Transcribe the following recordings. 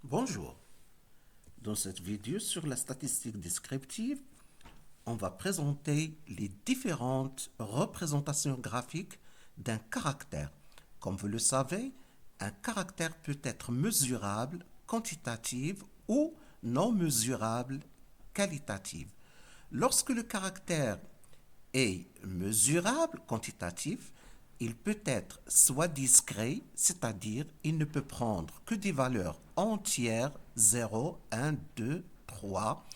Bonjour. Dans cette vidéo sur la statistique descriptive, on va présenter les différentes représentations graphiques d'un caractère. Comme vous le savez, un caractère peut être mesurable, quantitatif ou non mesurable, qualitatif. Lorsque le caractère est mesurable, quantitatif, il peut être soit discret, c'est-à-dire il ne peut prendre que des valeurs entières, 0, 1, 2, 3,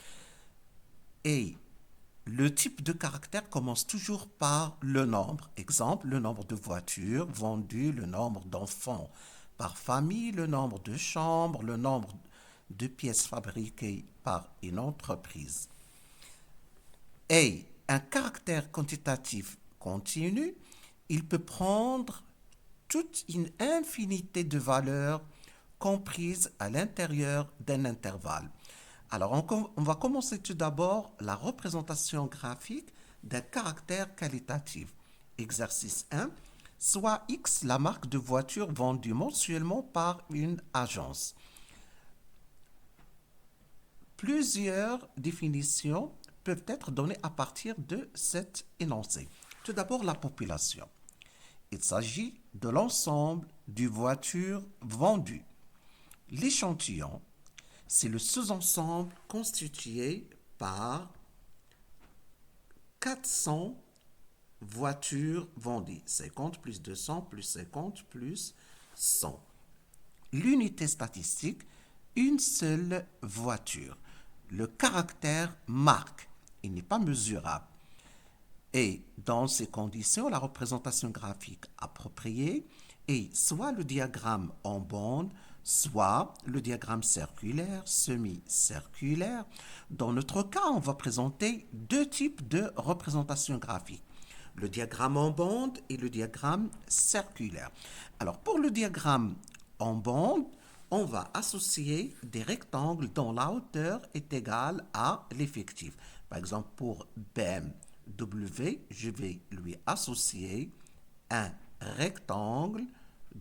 et le type de caractère commence toujours par le nombre. Exemple, le nombre de voitures vendues, le nombre d'enfants par famille, le nombre de chambres, le nombre de pièces fabriquées par une entreprise. Et un caractère quantitatif continu, il peut prendre toute une infinité de valeurs comprises à l'intérieur d'un intervalle. Alors, on va commencer tout d'abord la représentation graphique d'un caractère qualitatif. Exercice 1. Soit X la marque de voiture vendue mensuellement par une agence. Plusieurs définitions peuvent être données à partir de cet énoncé. Tout d'abord, la population. Il s'agit de l'ensemble des voitures vendues. L'échantillon, c'est le sous-ensemble constitué par 400 voitures vendues. 50 plus 200 plus 50 plus 100. L'unité statistique, une seule voiture. Le caractère marque, il n'est pas mesurable. Et dans ces conditions, la représentation graphique appropriée est soit le diagramme en bande, soit le diagramme circulaire, semi-circulaire. Dans notre cas, on va présenter deux types de représentation graphique. Le diagramme en bande et le diagramme circulaire. Alors, pour le diagramme en bande, on va associer des rectangles dont la hauteur est égale à l'effectif. Par exemple, pour BMW, je vais lui associer un rectangle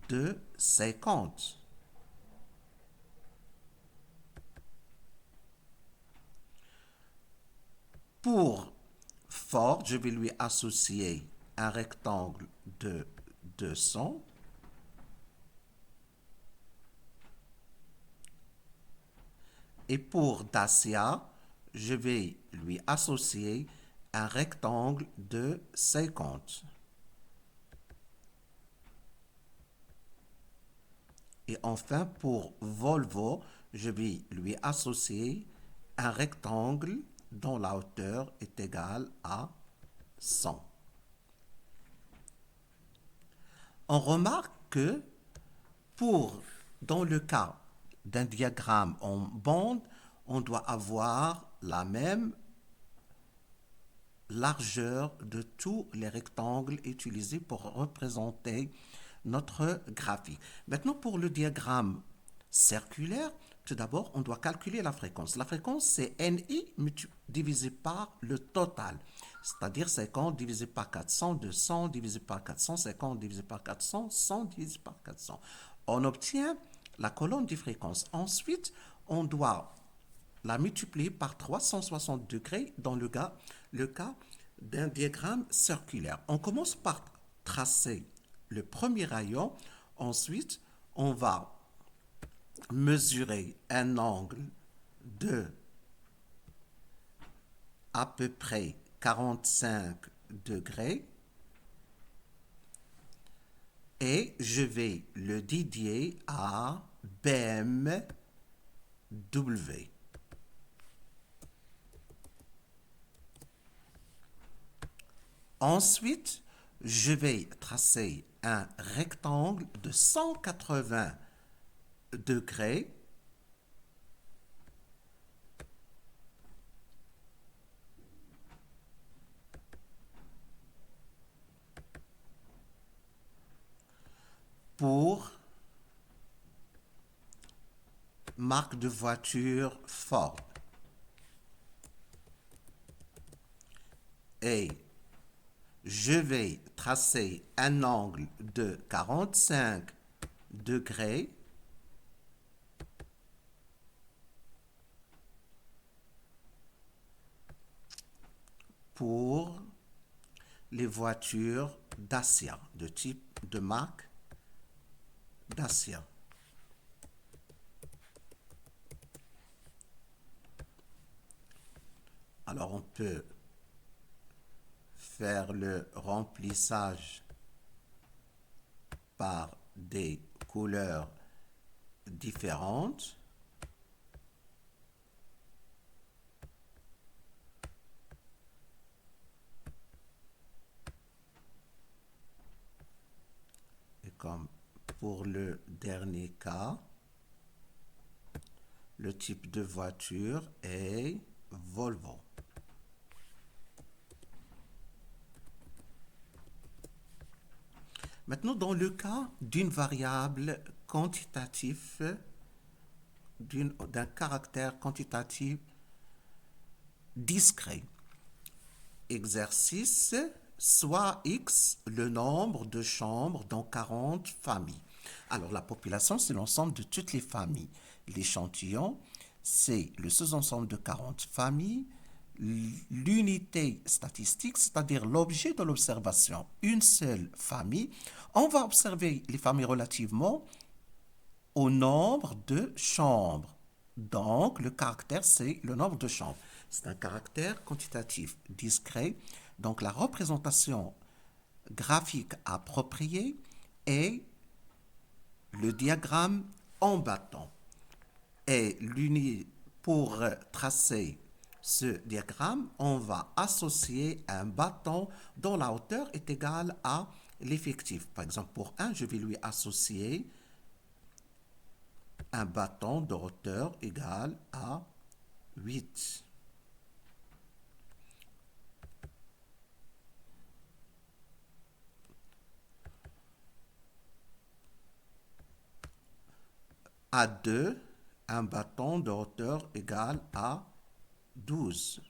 de 50. Pour Ford, je vais lui associer un rectangle de 200. Et pour Dacia, je vais lui associer un rectangle de 50. Et enfin, pour Volvo, je vais lui associer un rectangle dont la hauteur est égale à 100. On remarque que dans le cas d'un diagramme en bande, on doit avoir la même largeur de tous les rectangles utilisés pour représenter notre graphique. Maintenant, pour le diagramme circulaire, tout d'abord, on doit calculer la fréquence. La fréquence, c'est NI divisé par le total, c'est-à-dire 50 divisé par 400, 200 divisé par 450 divisé par 400, 100 divisé par 400. On obtient la colonne de fréquence. Ensuite, on doit la multiplier par 360 degrés dans le cas d'un diagramme circulaire. On commence par tracer le premier rayon. Ensuite, on va mesurer un angle de à peu près 45 degrés et je vais le dédier à BMW. Ensuite, je vais tracer un rectangle de 180 degrés pour marque de voiture Ford. Et je vais tracer un angle de 45 degrés pour les voitures Dacia, de type de marque Dacia. Alors on peut faire le remplissage par des couleurs différentes. Et comme pour le dernier cas, le type de voiture est Volvo. Maintenant, dans le cas d'une variable quantitative, d'un caractère quantitatif discret, exercice, soit X, le nombre de chambres dans 40 familles. Alors, la population, c'est l'ensemble de toutes les familles. L'échantillon, c'est le sous-ensemble de 40 familles. L'unité statistique, c'est-à-dire l'objet de l'observation, une seule famille. On va observer les familles relativement au nombre de chambres. Donc, le caractère, c'est le nombre de chambres. C'est un caractère quantitatif discret. Donc, la représentation graphique appropriée est le diagramme en bâton. Et pour tracer ce diagramme, on va associer un bâton dont la hauteur est égale à l'effectif. Par exemple, pour 1, je vais lui associer un bâton de hauteur égale à 8. À 2, un bâton de hauteur égale à 12.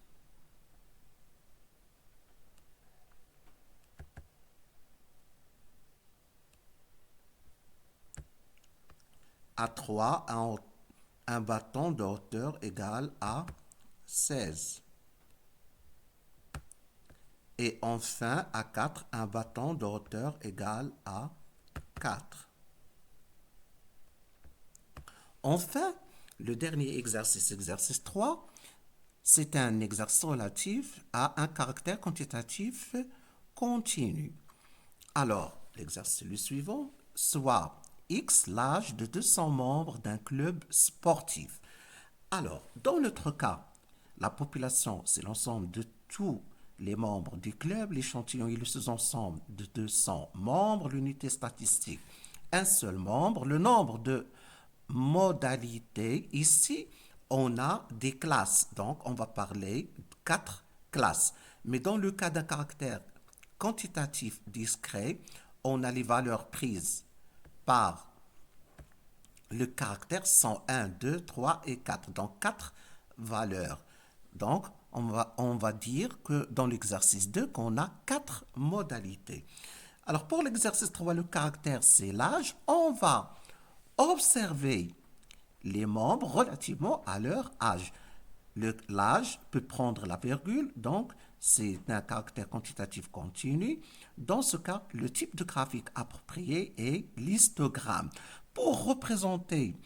À 3, un bâton de hauteur égale à 16. Et enfin, à 4, un bâton de hauteur égale à 4. Enfin, le dernier exercice, exercice 3, c'est un exercice relatif à un caractère quantitatif continu. Alors, l'exercice est le suivant, soit X, l'âge de 200 membres d'un club sportif. Alors, dans notre cas, la population, c'est l'ensemble de tous les membres du club, l'échantillon est le sous-ensemble de 200 membres, l'unité statistique, un seul membre, le nombre de modalités. Ici, on a des classes, donc on va parler de 4 classes. Mais dans le cas d'un caractère quantitatif discret, on a les valeurs prises par le caractère sont 1, 2, 3 et 4. Donc 4 valeurs. Donc on va dire que dans l'exercice 2, qu'on a 4 modalités. Alors pour l'exercice 3, le caractère c'est l'âge. On va observer les membres relativement à leur âge. L'âge peut prendre la virgule, donc c'est un caractère quantitatif continu. Dans ce cas, le type de graphique approprié est l'histogramme. Pour représenter,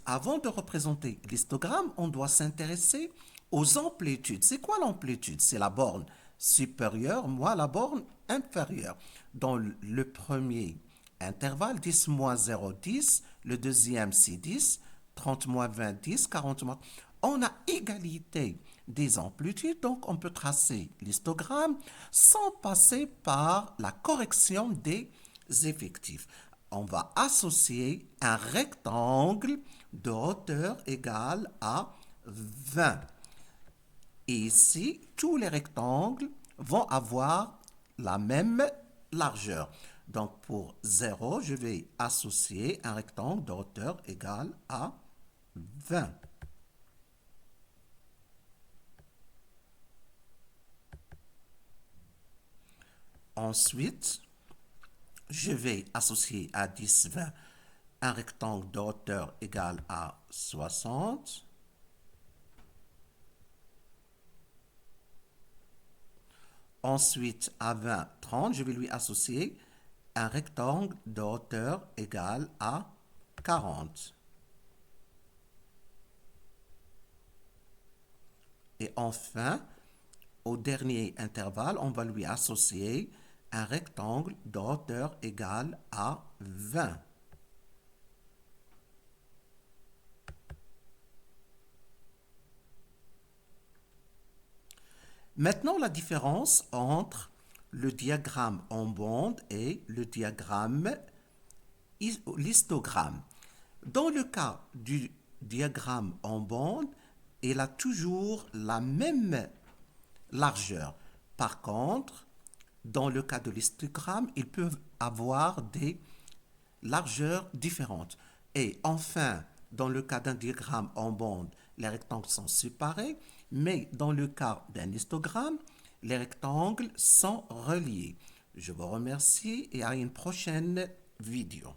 avant de représenter l'histogramme, on doit s'intéresser aux amplitudes. C'est quoi l'amplitude? C'est la borne supérieure, moi la borne inférieure. Dans le premier intervalle, 10 moins 0, 10. Le deuxième, c'est 10. 30 moins 20, 10. 40 moins... On a égalité des amplitudes, donc on peut tracer l'histogramme sans passer par la correction des effectifs. On va associer un rectangle de hauteur égale à 20. Et ici, tous les rectangles vont avoir la même largeur. Donc pour 0, je vais associer un rectangle de hauteur égale à 20. Ensuite, je vais associer à 10, 20 un rectangle de hauteur égale à 60. Ensuite, à 20, 30, je vais lui associer un rectangle de hauteur égale à 40. Et enfin, au dernier intervalle, on va lui associer un rectangle de hauteur égale à 20. Maintenant, la différence entre le diagramme en bande et le diagramme l'histogramme. Dans le cas du diagramme en bande, il a toujours la même largeur. Par contre, dans le cas de l'histogramme, ils peuvent avoir des largeurs différentes. Et enfin, dans le cas d'un diagramme en bande, les rectangles sont séparés, mais dans le cas d'un histogramme, les rectangles sont reliés. Je vous remercie et à une prochaine vidéo.